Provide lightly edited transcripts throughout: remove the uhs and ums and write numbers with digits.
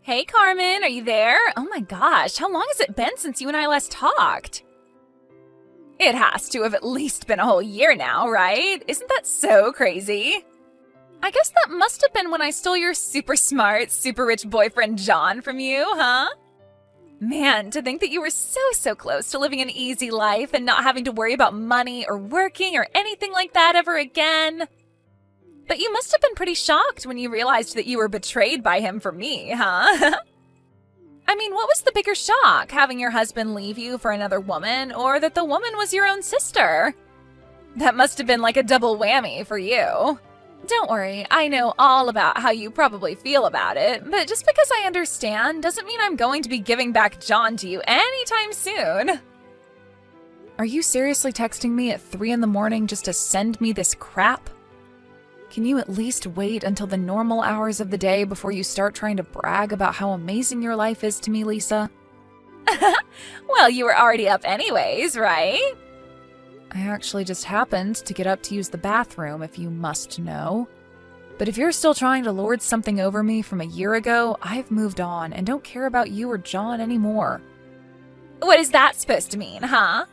Hey, Carmen, are you there? Oh my gosh, how long has it been since you and I last talked? It has to have at least been a whole year now, right? Isn't that so crazy? I guess that must have been when I stole your super smart, super rich boyfriend John from you, huh? Man, to think that you were so close to living an easy life and not having to worry about money or working or anything like that ever again. But you must have been pretty shocked when you realized that you were betrayed by him for me, huh? I mean, what was the bigger shock, having your husband leave you for another woman, or that the woman was your own sister? That must have been like a double whammy for you. Don't worry, I know all about how you probably feel about it, but just because I understand doesn't mean I'm going to be giving back John to you anytime soon. Are you seriously texting me at 3 in the morning just to send me this crap? Can you at least wait until the normal hours of the day before you start trying to brag about how amazing your life is to me, Lisa? Well, you were already up anyways, right? I actually just happened to get up to use the bathroom, if you must know. But if you're still trying to lord something over me from a year ago, I've moved on and don't care about you or John anymore. What is that supposed to mean, huh?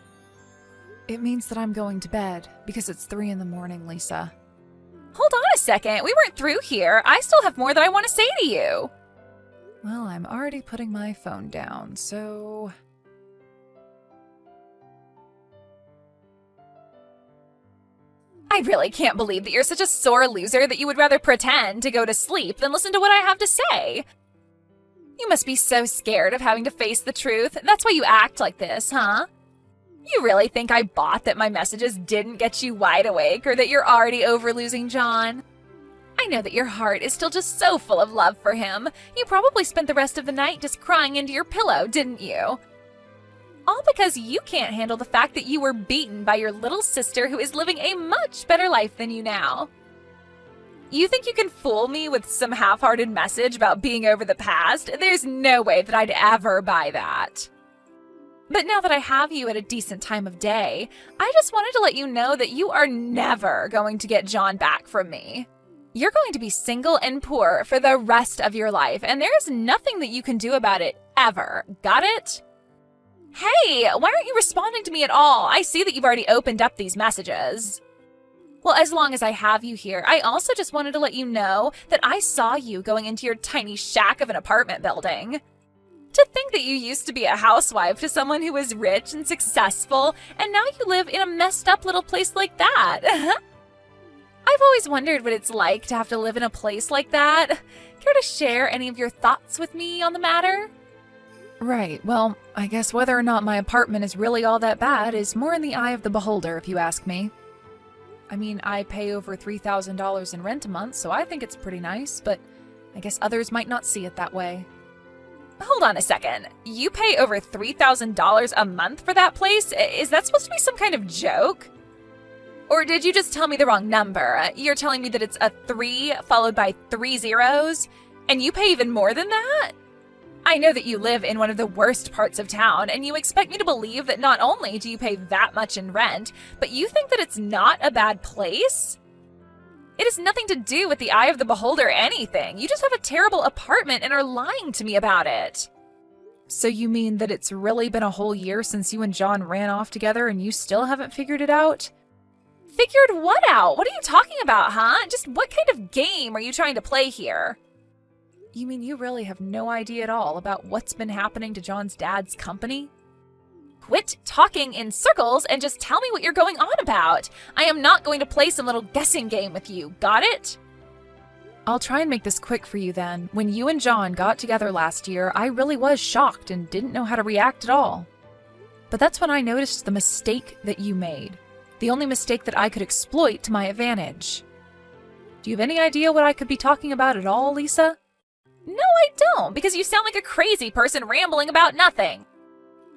It means that I'm going to bed, because it's 3 in the morning, Lisa. Hold on a second, we weren't through here. I still have more that I want to say to you. Well, I'm already putting my phone down, so... I really can't believe that you're such a sore loser that you would rather pretend to go to sleep than listen to what I have to say. You must be so scared of having to face the truth. That's why you act like this, huh? You really think I bought that my messages didn't get you wide awake or that you're already over losing John? I know that your heart is still just so full of love for him. You probably spent the rest of the night just crying into your pillow, didn't you? All because you can't handle the fact that you were beaten by your little sister who is living a much better life than you now. You think you can fool me with some half-hearted message about being over the past? There's no way that I'd ever buy that. But now that I have you at a decent time of day, I just wanted to let you know that you are never going to get John back from me. You're going to be single and poor for the rest of your life, and there is nothing that you can do about it, ever. Got it? Hey, why aren't you responding to me at all? I see that you've already opened up these messages. Well, as long as I have you here, I also just wanted to let you know that I saw you going into your tiny shack of an apartment building. To think that you used to be a housewife to someone who was rich and successful, and now you live in a messed up little place like that. I've always wondered what it's like to have to live in a place like that. Care to share any of your thoughts with me on the matter? Right, well, I guess whether or not my apartment is really all that bad is more in the eye of the beholder, if you ask me. I mean, I pay over $3,000 in rent a month, so I think it's pretty nice, but I guess others might not see it that way. Hold on a second. You pay over $3,000 a month for that place? Is that supposed to be some kind of joke? Or did you just tell me the wrong number? You're telling me that it's a 3 followed by 3 zeros, and you pay even more than that? I know that you live in one of the worst parts of town, and you expect me to believe that not only do you pay that much in rent, but you think that it's not a bad place? It has nothing to do with the eye of the beholder or anything. You just have a terrible apartment and are lying to me about it. So you mean that it's really been a whole year since you and John ran off together and you still haven't figured it out? Figured what out? What are you talking about, huh? Just what kind of game are you trying to play here? You mean you really have no idea at all about what's been happening to John's dad's company? Quit talking in circles and just tell me what you're going on about. I am not going to play some little guessing game with you. Got it? I'll try and make this quick for you then. When you and John got together last year, I really was shocked and didn't know how to react at all. But that's when I noticed the mistake that you made. The only mistake that I could exploit to my advantage. Do you have any idea what I could be talking about at all, Lisa? No, I don't, because you sound like a crazy person rambling about nothing.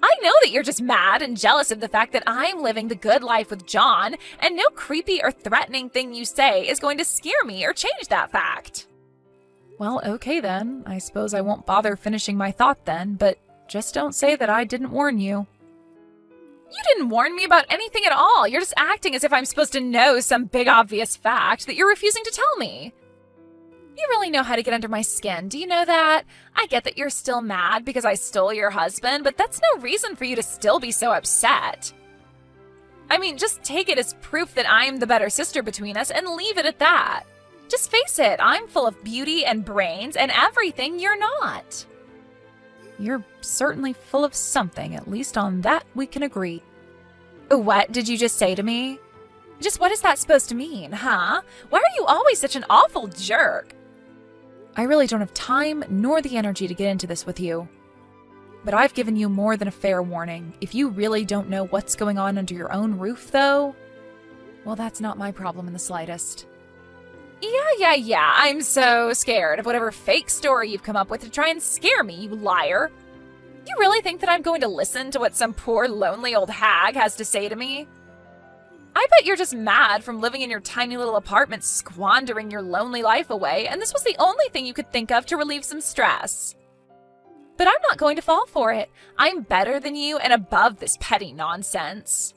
I know that you're just mad and jealous of the fact that I'm living the good life with John, and no creepy or threatening thing you say is going to scare me or change that fact. Well, okay then. I suppose I won't bother finishing my thought then, but just don't say that I didn't warn you. You didn't warn me about anything at all. You're just acting as if I'm supposed to know some big obvious fact that you're refusing to tell me. You really know how to get under my skin, do you know that? I get that you're still mad because I stole your husband, but that's no reason for you to still be so upset. I mean, just take it as proof that I'm the better sister between us and leave it at that. Just face it, I'm full of beauty and brains and everything you're not. You're certainly full of something, at least on that we can agree. What did you just say to me? Just what is that supposed to mean, huh? Why are you always such an awful jerk? I really don't have time nor the energy to get into this with you. But I've given you more than a fair warning. If you really don't know what's going on under your own roof, though, well, that's not my problem in the slightest. Yeah, I'm so scared of whatever fake story you've come up with to try and scare me, you liar. You really think that I'm going to listen to what some poor, lonely old hag has to say to me? I bet you're just mad from living in your tiny little apartment, squandering your lonely life away, and this was the only thing you could think of to relieve some stress. But I'm not going to fall for it. I'm better than you and above this petty nonsense.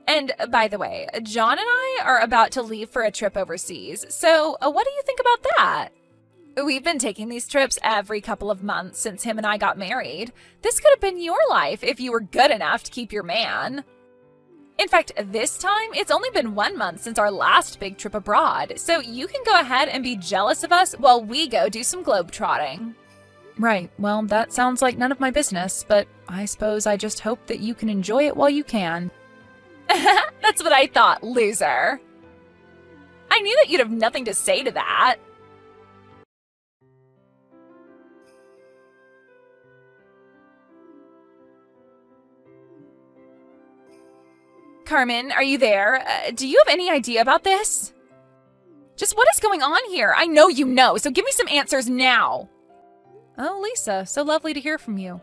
And by the way, John and I are about to leave for a trip overseas, so what do you think about that? We've been taking these trips every couple of months since him and I got married. This could have been your life if you were good enough to keep your man. In fact, this time, it's only been 1 month since our last big trip abroad, so you can go ahead and be jealous of us while we go do some globetrotting. Right, well, that sounds like none of my business, but I suppose I just hope that you can enjoy it while you can. That's what I thought, loser. I knew that you'd have nothing to say to that. Carmen, are you there? Do you have any idea about this? Just what is going on here? I know you know, so give me some answers now. Oh, Lisa, so lovely to hear from you.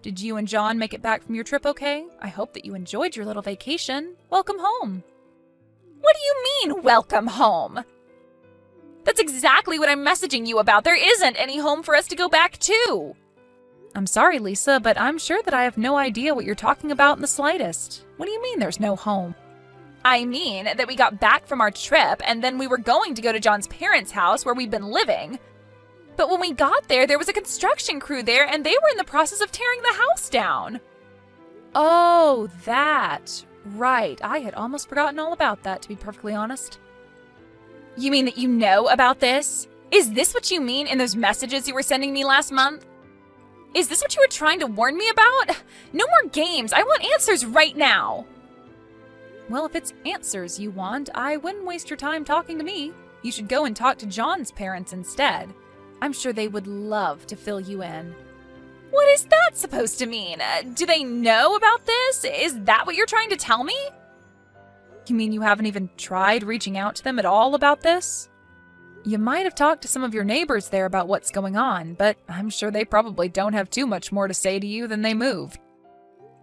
Did you and John make it back from your trip okay? I hope that you enjoyed your little vacation. Welcome home. What do you mean, welcome home? That's exactly what I'm messaging you about. There isn't any home for us to go back to. I'm sorry, Lisa, but I'm sure that I have no idea what you're talking about in the slightest. What do you mean there's no home? I mean that we got back from our trip and then we were going to go to John's parents' house where we've been living. But when we got there, there was a construction crew there and they were in the process of tearing the house down. Oh, that. Right. I had almost forgotten all about that, to be perfectly honest. You mean that you know about this? Is this what you mean in those messages you were sending me last month? Is this what you were trying to warn me about? No more games. I want answers right now. Well, if it's answers you want, I wouldn't waste your time talking to me. You should go and talk to John's parents instead. I'm sure they would love to fill you in. What is that supposed to mean? Do they know about this? Is that what you're trying to tell me? You mean you haven't even tried reaching out to them at all about this? You might have talked to some of your neighbors there about what's going on, but I'm sure they probably don't have too much more to say to you than they moved.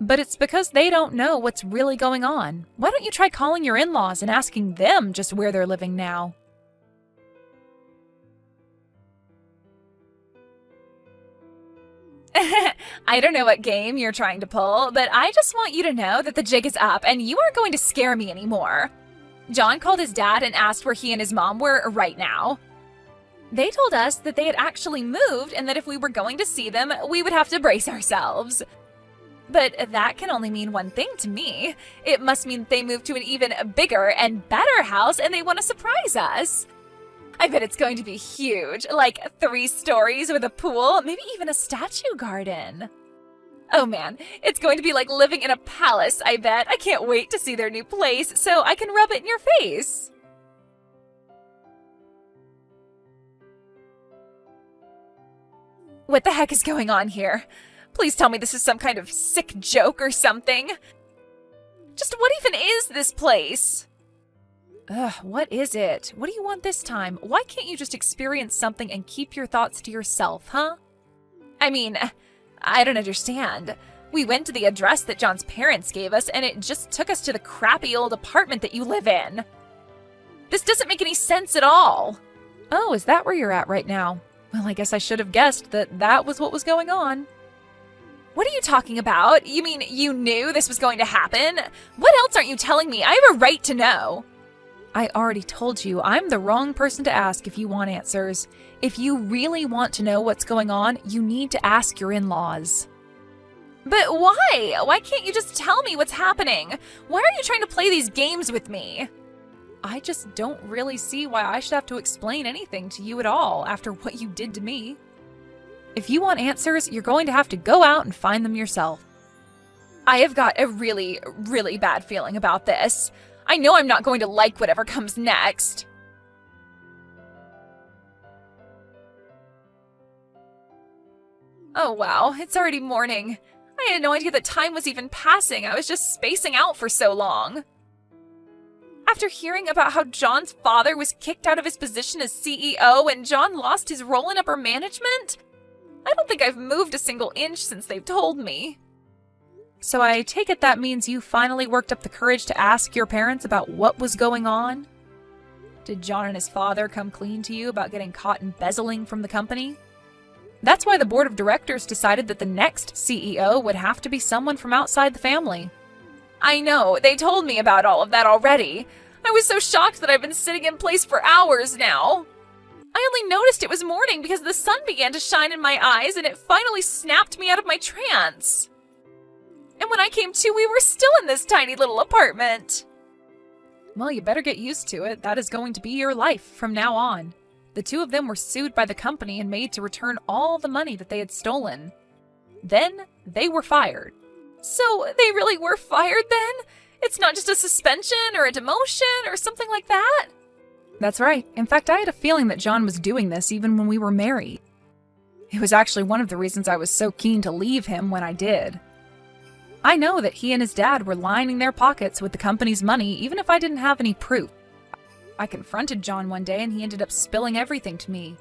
But it's because they don't know what's really going on. Why don't you try calling your in-laws and asking them just where they're living now? I don't know what game you're trying to pull, but I just want you to know that the jig is up and you aren't going to scare me anymore. John called his dad and asked where he and his mom were right now. They told us that they had actually moved and that if we were going to see them, we would have to brace ourselves. But that can only mean one thing to me. It must mean that they moved to an even bigger and better house and they want to surprise us. I bet it's going to be huge, like 3 stories with a pool, maybe even a statue garden. Oh man, it's going to be like living in a palace, I bet. I can't wait to see their new place so I can rub it in your face. What the heck is going on here? Please tell me this is some kind of sick joke or something. Just what even is this place? Ugh, what is it? What do you want this time? Why can't you just experience something and keep your thoughts to yourself, huh? I mean, I don't understand. We went to the address that John's parents gave us, and it just took us to the crappy old apartment that you live in. This doesn't make any sense at all. Oh, is that where you're at right now? Well, I guess I should have guessed that that was what was going on. What are you talking about? You mean you knew this was going to happen? What else aren't you telling me? I have a right to know. I already told you I'm the wrong person to ask if you want answers. If you really want to know what's going on, you need to ask your in-laws. But why? Why can't you just tell me what's happening? Why are you trying to play these games with me? I just don't really see why I should have to explain anything to you at all after what you did to me. If you want answers, you're going to have to go out and find them yourself. I have got a really, really bad feeling about this. I know I'm not going to like whatever comes next. Oh wow, it's already morning. I had no idea that time was even passing. I was just spacing out for so long. After hearing about how John's father was kicked out of his position as CEO and John lost his role in upper management, I don't think I've moved a single inch since they've told me. So I take it that means you finally worked up the courage to ask your parents about what was going on? Did John and his father come clean to you about getting caught embezzling from the company? That's why the board of directors decided that the next CEO would have to be someone from outside the family. I know, they told me about all of that already. I was so shocked that I've been sitting in place for hours now. I only noticed it was morning because the sun began to shine in my eyes and it finally snapped me out of my trance. And when I came to, we were still in this tiny little apartment. Well, you better get used to it. That is going to be your life from now on. The two of them were sued by the company and made to return all the money that they had stolen. Then they were fired. So they really were fired then? It's not just a suspension or a demotion or something like that? That's right. In fact, I had a feeling that John was doing this even when we were married. It was actually one of the reasons I was so keen to leave him when I did. I know that he and his dad were lining their pockets with the company's money even if I didn't have any proof. I confronted John one day and he ended up spilling everything to me.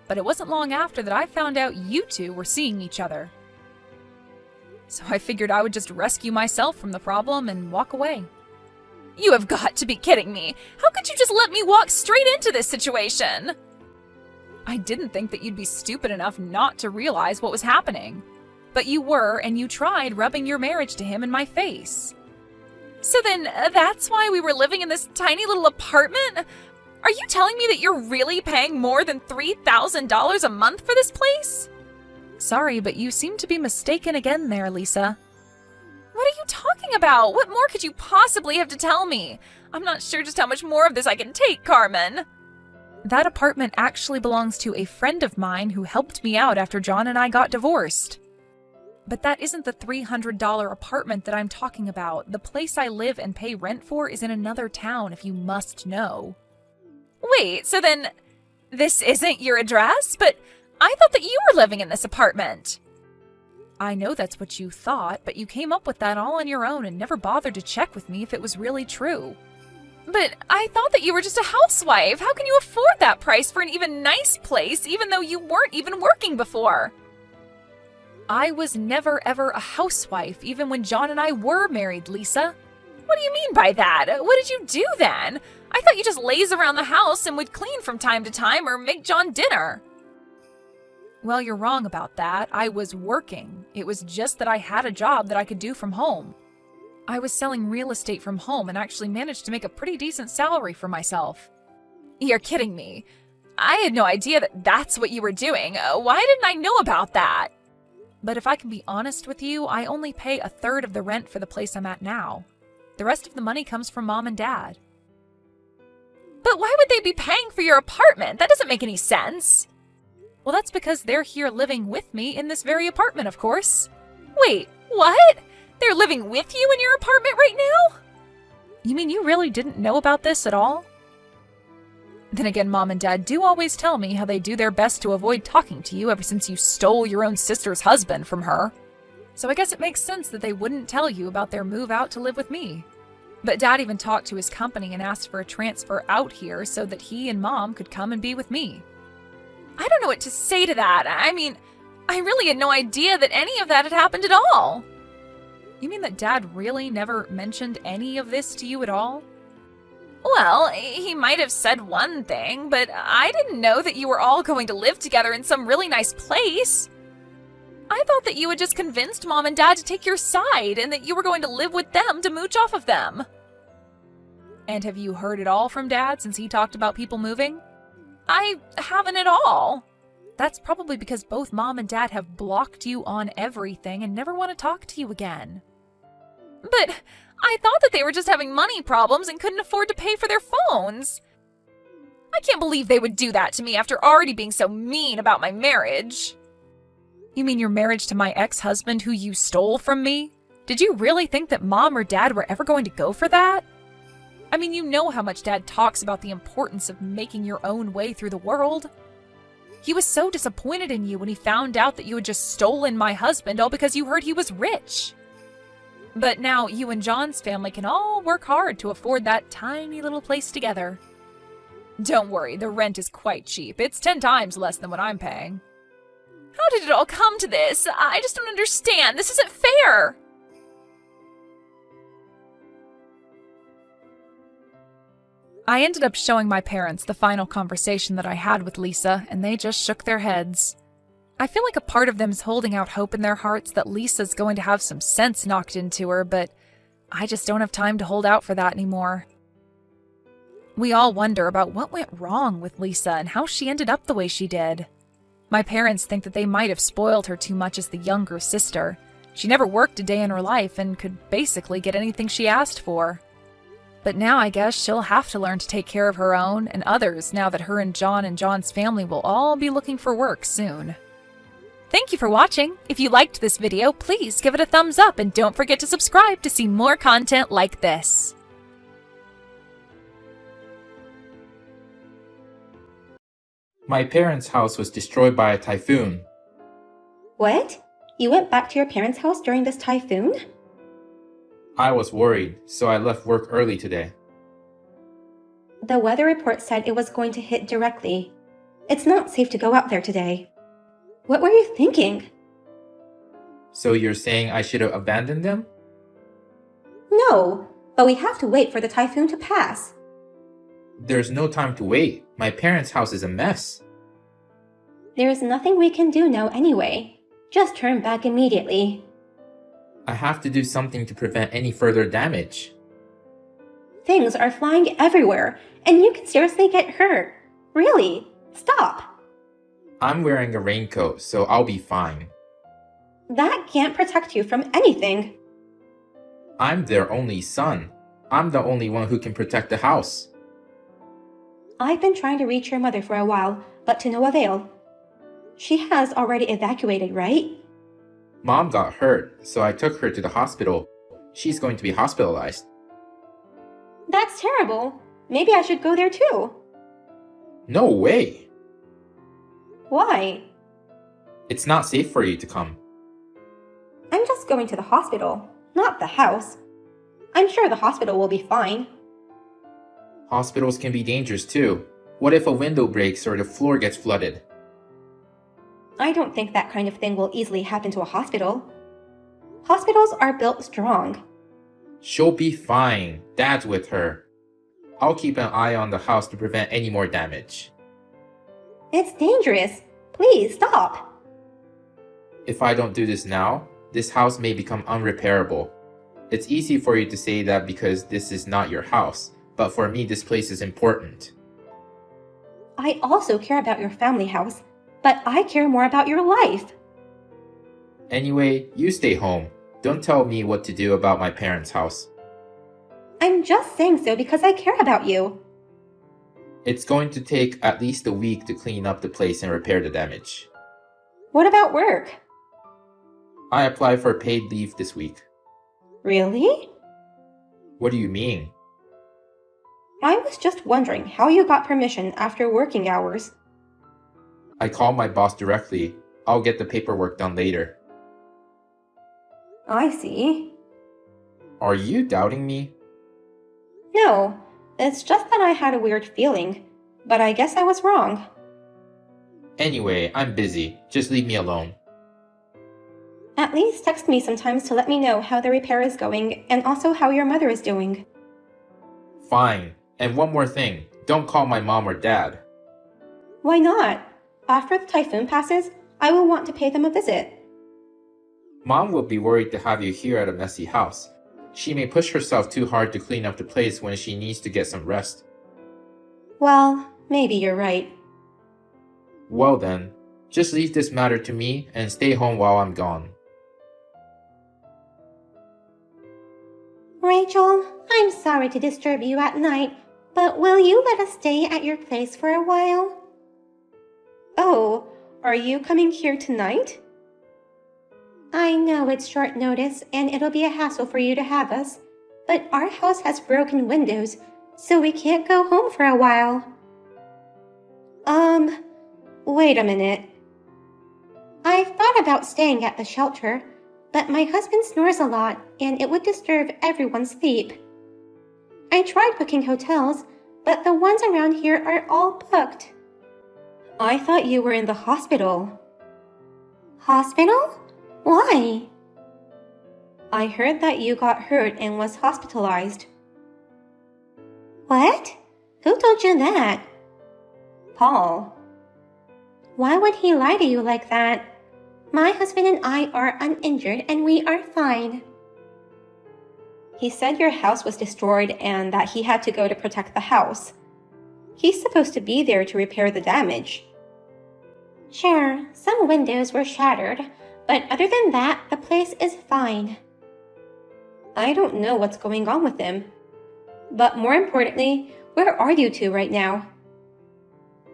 But it wasn't long after that I found out you two were seeing each other. So I figured I would just rescue myself from the problem and walk away. You have got to be kidding me! How could you just let me walk straight into this situation? I didn't think that you'd be stupid enough not to realize what was happening. But you were, and you tried rubbing your marriage to him in my face. So then, that's why we were living in this tiny little apartment? Are you telling me that you're really paying more than $3,000 a month for this place? Sorry, but you seem to be mistaken again there, Lisa. What are you talking about? What more could you possibly have to tell me? I'm not sure just how much more of this I can take, Carmen. That apartment actually belongs to a friend of mine who helped me out after John and I got divorced. But that isn't the $300 apartment that I'm talking about. The place I live and pay rent for is in another town, if you must know. Wait, so then this isn't your address? But I thought that you were living in this apartment. I know that's what you thought, but you came up with that all on your own and never bothered to check with me if it was really true. But I thought that you were just a housewife. How can you afford that price for an even nice place, even though you weren't even working before? I was never ever a housewife, even when John and I were married, Lisa. What do you mean by that? What did you do then? I thought you just laze around the house and would clean from time to time or make John dinner. Well, you're wrong about that. I was working. It was just that I had a job that I could do from home. I was selling real estate from home and actually managed to make a pretty decent salary for myself. You're kidding me. I had no idea that that's what you were doing. Why didn't I know about that? But if I can be honest with you, I only pay a third of the rent for the place I'm at now. The rest of the money comes from Mom and Dad. But why would they be paying for your apartment? That doesn't make any sense. Well, that's because they're here living with me in this very apartment, of course. Wait, what? They're living with you in your apartment right now? You mean you really didn't know about this at all? Then again, Mom and Dad do always tell me how they do their best to avoid talking to you ever since you stole your own sister's husband from her. So I guess it makes sense that they wouldn't tell you about their move out to live with me. But Dad even talked to his company and asked for a transfer out here so that he and Mom could come and be with me. I don't know what to say to that. I mean, I really had no idea that any of that had happened at all. You mean that Dad really never mentioned any of this to you at all? Well, he might have said one thing, but I didn't know that you were all going to live together in some really nice place. I thought that you had just convinced Mom and Dad to take your side and that you were going to live with them to mooch off of them. And have you heard it all from Dad since he talked about people moving? I haven't at all. That's probably because both Mom and Dad have blocked you on everything and never want to talk to you again. But I thought that they were just having money problems and couldn't afford to pay for their phones. I can't believe they would do that to me after already being so mean about my marriage. You mean your marriage to my ex-husband who you stole from me? Did you really think that Mom or Dad were ever going to go for that? I mean, you know how much Dad talks about the importance of making your own way through the world. He was so disappointed in you when he found out that you had just stolen my husband all because you heard he was rich. But now you and John's family can all work hard to afford that tiny little place together. Don't worry, the rent is quite cheap. It's 10 times less than what I'm paying. How did it all come to this? I just don't understand. This isn't fair. I ended up showing my parents the final conversation that I had with Lisa, and they just shook their heads. I feel like a part of them is holding out hope in their hearts that Lisa's going to have some sense knocked into her, but I just don't have time to hold out for that anymore. We all wonder about what went wrong with Lisa and how she ended up the way she did. My parents think that they might have spoiled her too much as the younger sister. She never worked a day in her life and could basically get anything she asked for. But now I guess she'll have to learn to take care of her own and others now that her and John's family will all be looking for work soon. Thank you for watching. If you liked this video, please give it a thumbs up and don't forget to subscribe to see more content like this. My parents' house was destroyed by a typhoon. What? You went back to your parents' house during this typhoon? I was worried, so I left work early today. The weather report said it was going to hit directly. It's not safe to go out there today. What were you thinking? So you're saying I should have abandoned them? No, but we have to wait for the typhoon to pass. There's no time to wait. My parents' house is a mess. There is nothing we can do now anyway. Just turn back immediately. I have to do something to prevent any further damage. Things are flying everywhere, and you can seriously get hurt. Really, stop. I'm wearing a raincoat, so I'll be fine. That can't protect you from anything. I'm their only son. I'm the only one who can protect the house. I've been trying to reach your mother for a while, but to no avail. She has already evacuated, right? Mom got hurt, so I took her to the hospital. She's going to be hospitalized. That's terrible. Maybe I should go there too. No way! Why? It's not safe for you to come. I'm just going to the hospital, not the house. I'm sure the hospital will be fine. Hospitals can be dangerous too. What if a window breaks or the floor gets flooded? I don't think that kind of thing will easily happen to a hospital. Hospitals are built strong. She'll be fine. Dad's with her. I'll keep an eye on the house to prevent any more damage. It's dangerous. Please stop. If I don't do this now, this house may become unrepairable. It's easy for you to say that because this is not your house, but for me this place is important. I also care about your family house, but I care more about your life. Anyway, you stay home. Don't tell me what to do about my parents' house. I'm just saying so because I care about you. It's going to take at least a week to clean up the place and repair the damage. What about work? I applied for paid leave this week. Really? What do you mean? I was just wondering how you got permission after working hours. I called my boss directly. I'll get the paperwork done later. I see. Are you doubting me? No, it's just that I had a weird feeling, but I guess I was wrong. Anyway, I'm busy. Just leave me alone. At least text me sometimes to let me know how the repair is going and also how your mother is doing. Fine. And one more thing. Don't call my mom or dad. Why not? After the typhoon passes, I will want to pay them a visit. Mom will be worried to have you here at a messy house. She may push herself too hard to clean up the place when she needs to get some rest. Well, maybe you're right. Well then, just leave this matter to me and stay home while I'm gone. Rachel, I'm sorry to disturb you at night, but will you let us stay at your place for a while? Oh, are you coming here tonight? I know it's short notice and it'll be a hassle for you to have us, but our house has broken windows, so we can't go home for a while. Wait a minute. I've thought about staying at the shelter, but my husband snores a lot and it would disturb everyone's sleep. I tried booking hotels, but the ones around here are all booked. I thought you were in the hospital. Hospital? Why? I heard that you got hurt and was hospitalized. What? Who told you that? Paul. Why would he lie to you like that? My husband and I are uninjured and we are fine. He said your house was destroyed and that he had to go to protect the house. He's supposed to be there to repair the damage. Sure, some windows were shattered, but other than that, the place is fine. I don't know what's going on with him. But more importantly, where are you two right now?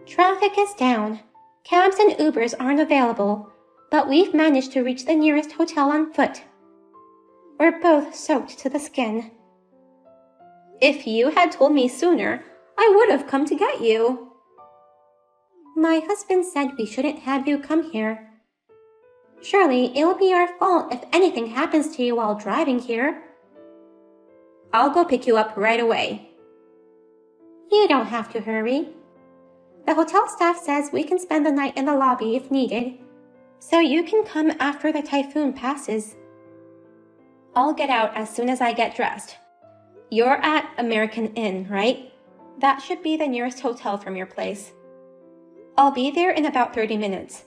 Traffic is down. Cabs and Ubers aren't available, but we've managed to reach the nearest hotel on foot. We're both soaked to the skin. If you had told me sooner, I would have come to get you. My husband said we shouldn't have you come here. Surely it'll be our fault if anything happens to you while driving here. I'll go pick you up right away. You don't have to hurry. The hotel staff says we can spend the night in the lobby if needed, so you can come after the typhoon passes. I'll get out as soon as I get dressed. You're at American Inn, right? That should be the nearest hotel from your place. I'll be there in about 30 minutes.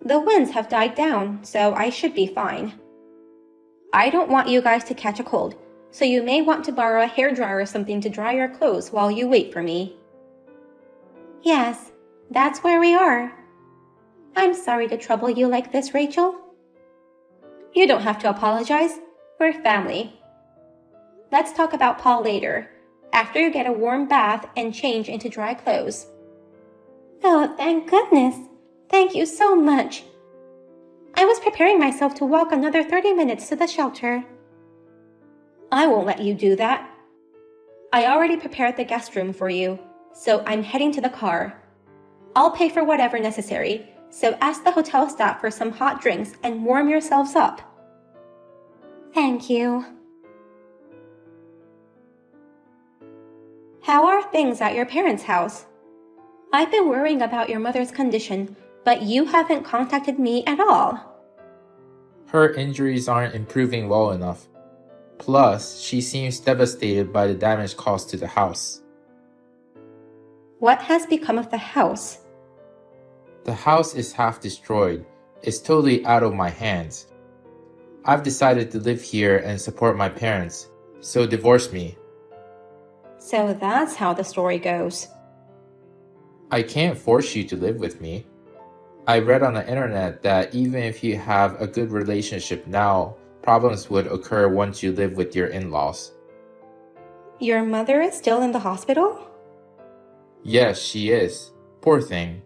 The winds have died down, so I should be fine. I don't want you guys to catch a cold, so you may want to borrow a hairdryer or something to dry your clothes while you wait for me. Yes, that's where we are. I'm sorry to trouble you like this, Rachel. You don't have to apologize. We're family. Let's talk about Paul later, after you get a warm bath and change into dry clothes. Oh, thank goodness. Thank you so much. I was preparing myself to walk another 30 minutes to the shelter. I won't let you do that. I already prepared the guest room for you, so I'm heading to the car. I'll pay for whatever necessary, so ask the hotel staff for some hot drinks and warm yourselves up. Thank you. How are things at your parents' house? I've been worrying about your mother's condition, but you haven't contacted me at all. Her injuries aren't improving well enough. Plus, she seems devastated by the damage caused to the house. What has become of the house? The house is half destroyed. It's totally out of my hands. I've decided to live here and support my parents, so divorce me. So that's how the story goes. I can't force you to live with me. I read on the internet that even if you have a good relationship now, problems would occur once you live with your in-laws. Your mother is still in the hospital? Yes, she is. Poor thing.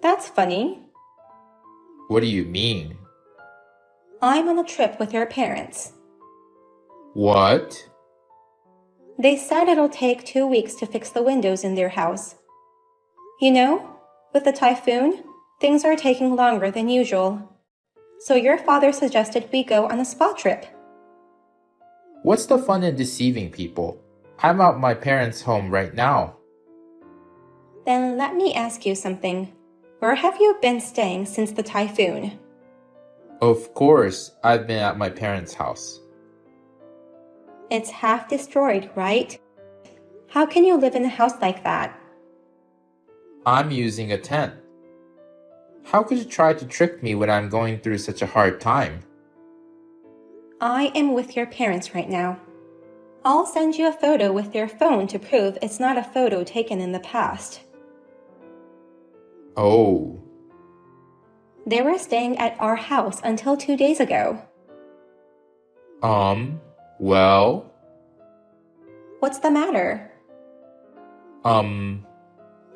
That's funny. What do you mean? I'm on a trip with her parents. What? They said it'll take 2 weeks to fix the windows in their house. You know, with the typhoon, things are taking longer than usual. So your father suggested we go on a spa trip. What's the fun in deceiving people? I'm at my parents' home right now. Then let me ask you something. Where have you been staying since the typhoon? Of course, I've been at my parents' house. It's half destroyed, right? How can you live in a house like that? I'm using a tent. How could you try to trick me when I'm going through such a hard time? I am with your parents right now. I'll send you a photo with their phone to prove it's not a photo taken in the past. Oh, They were staying at our house until 2 days ago. well, What's the matter? um,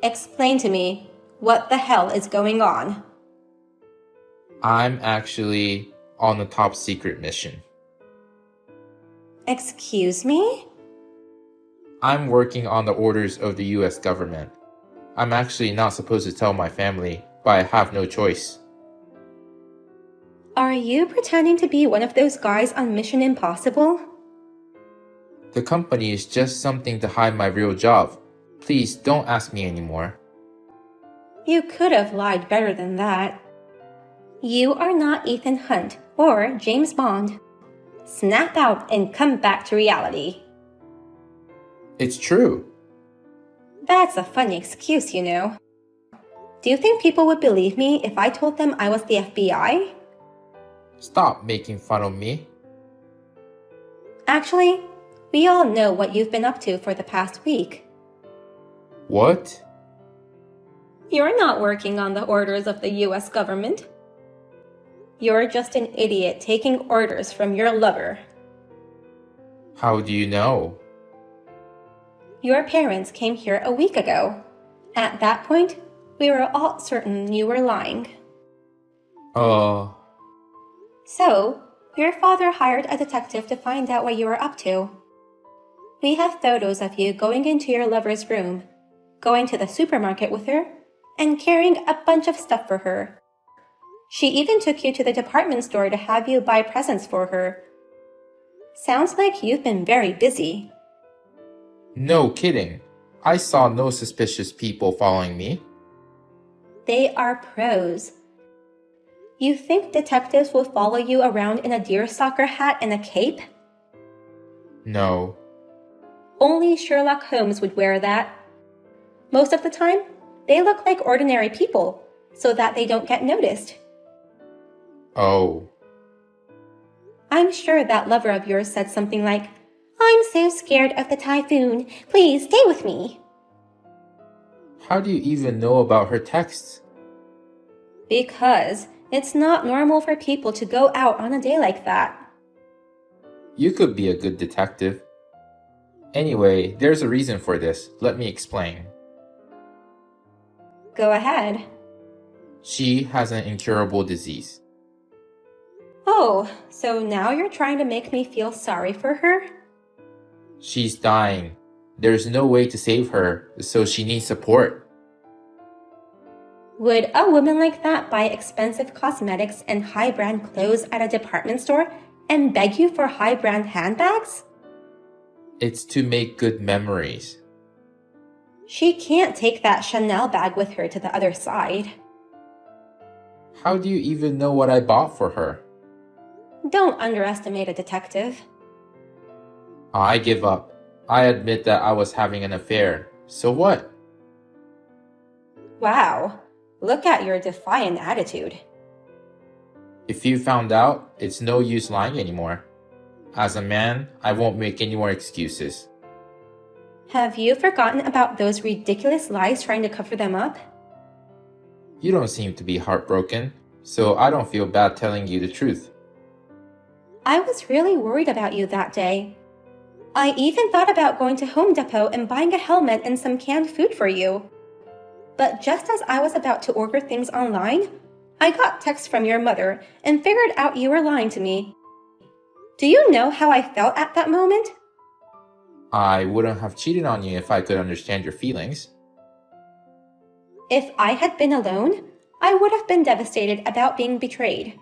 Explain to me, what the hell is going on? I'm actually on a top secret mission. Excuse me? I'm working on the orders of the US government. I'm actually not supposed to tell my family, but I have no choice. Are you pretending to be one of those guys on Mission Impossible? The company is just something to hide my real job. Please don't ask me anymore. You could have lied better than that. You are not Ethan Hunt or James Bond. Snap out and come back to reality. It's true. That's a funny excuse, you know. Do you think people would believe me if I told them I was the FBI? Stop making fun of me. Actually, we all know what you've been up to for the past week. What? You're not working on the orders of the US government. You're just an idiot taking orders from your lover. How do you know? Your parents came here a week ago. At that point, we were all certain you were lying. So, your father hired a detective to find out what you were up to. We have photos of you going into your lover's room, going to the supermarket with her, and carrying a bunch of stuff for her. She even took you to the department store to have you buy presents for her. Sounds like you've been very busy. No kidding. I saw no suspicious people following me. They are pros. You think detectives will follow you around in a deerstalker hat and a cape? No. Only Sherlock Holmes would wear that. Most of the time, they look like ordinary people, so that they don't get noticed. Oh. I'm sure that lover of yours said something like, "I'm so scared of the typhoon. Please stay with me." How do you even know about her texts? Because it's not normal for people to go out on a day like that. You could be a good detective. Anyway, there's a reason for this. Let me explain. Go ahead. She has an incurable disease. Oh, so now you're trying to make me feel sorry for her? She's dying. There's no way to save her, so she needs support. Would a woman like that buy expensive cosmetics and high-brand clothes at a department store and beg you for high-brand handbags? It's to make good memories. She can't take that Chanel bag with her to the other side. How do you even know what I bought for her? Don't underestimate a detective. I give up. I admit that I was having an affair. So what? Wow, look at your defiant attitude. If you found out, it's no use lying anymore. As a man, I won't make any more excuses. Have you forgotten about those ridiculous lies trying to cover them up? You don't seem to be heartbroken, so I don't feel bad telling you the truth. I was really worried about you that day. I even thought about going to Home Depot and buying a helmet and some canned food for you. But just as I was about to order things online, I got text from your mother and figured out you were lying to me. Do you know how I felt at that moment? I wouldn't have cheated on you if I could understand your feelings. If I had been alone, I would have been devastated about being betrayed.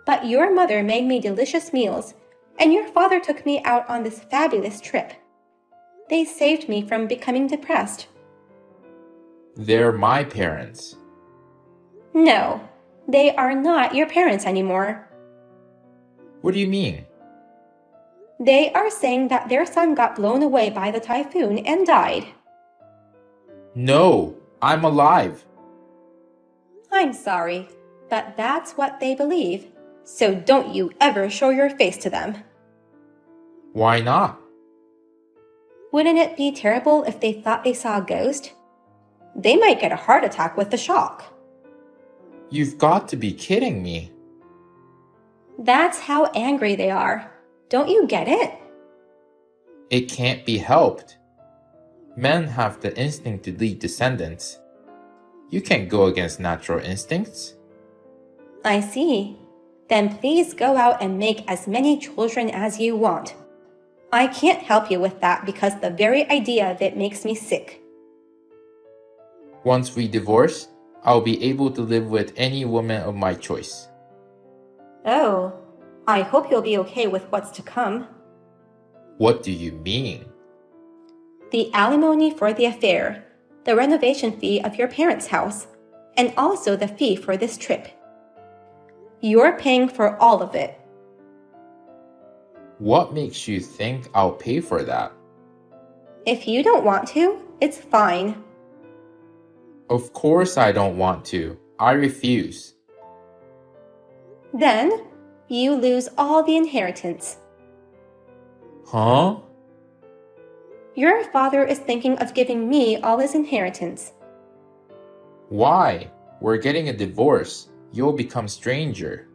But your mother made me delicious meals, and your father took me out on this fabulous trip. They saved me from becoming depressed. They're my parents. No, they are not your parents anymore. What do you mean? They are saying that their son got blown away by the typhoon and died. No, I'm alive. I'm sorry, but that's what they believe. So don't you ever show your face to them. Why not? Wouldn't it be terrible if they thought they saw a ghost? They might get a heart attack with the shock. You've got to be kidding me. That's how angry they are. Don't you get it? It can't be helped. Men have the instinct to lead descendants. You can't go against natural instincts. I see. Then please go out and make as many children as you want. I can't help you with that because the very idea of it makes me sick. Once we divorce, I'll be able to live with any woman of my choice. Oh, I hope you'll be okay with what's to come. What do you mean? The alimony for the affair, the renovation fee of your parents' house, and also the fee for this trip. You're paying for all of it. What makes you think I'll pay for that? If you don't want to, it's fine. Of course I don't want to. I refuse. Then, you lose all the inheritance. Huh? Your father is thinking of giving me all his inheritance. Why? We're getting a divorce. You'll become stranger.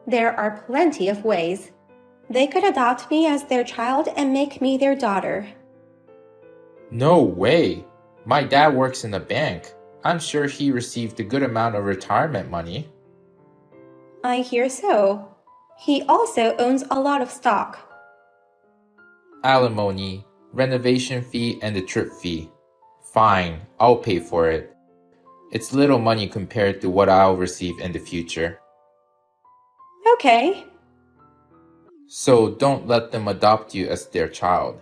There are plenty of ways. They could adopt me as their child and make me their daughter. No way. My dad works in a bank. I'm sure he received a good amount of retirement money. I hear so. He also owns a lot of stock. Alimony, renovation fee, and the trip fee. Fine, I'll pay for it. It's little money compared to what I'll receive in the future. Okay. So don't let them adopt you as their child.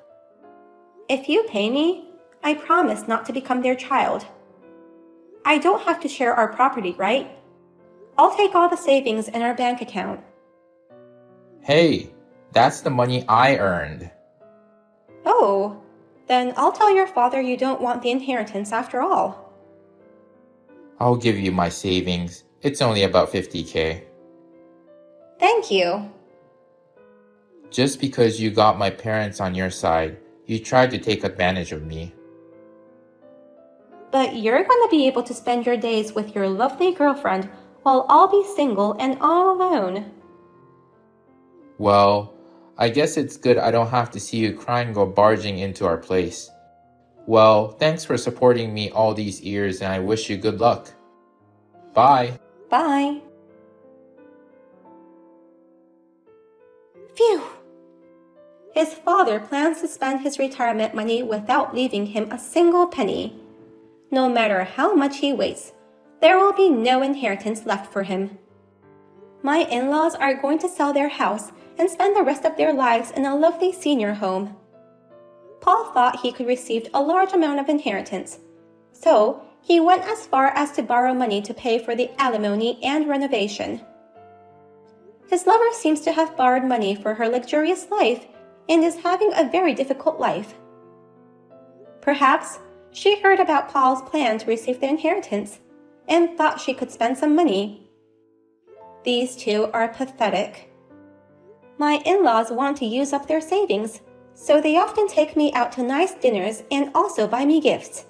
If you pay me, I promise not to become their child. I don't have to share our property, right? I'll take all the savings in our bank account. Hey, that's the money I earned. Oh, then I'll tell your father you don't want the inheritance after all. I'll give you my savings. It's only about 50K. Thank you. Just because you got my parents on your side, you tried to take advantage of me. But you're going to be able to spend your days with your lovely girlfriend while I'll be single and all alone. Well, I guess it's good I don't have to see you crying or barging into our place. Well, thanks for supporting me all these years and I wish you good luck. Bye. Bye. Phew! His father plans to spend his retirement money without leaving him a single penny. No matter how much he waits, there will be no inheritance left for him. My in-laws are going to sell their house and spend the rest of their lives in a lovely senior home. Paul thought he could receive a large amount of inheritance, so he went as far as to borrow money to pay for the alimony and renovation. His lover seems to have borrowed money for her luxurious life and is having a very difficult life. Perhaps she heard about Paul's plan to receive the inheritance and thought she could spend some money. These two are pathetic. My in-laws want to use up their savings, so they often take me out to nice dinners and also buy me gifts.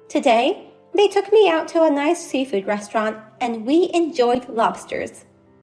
Today, they took me out to a nice seafood restaurant and we enjoyed lobsters.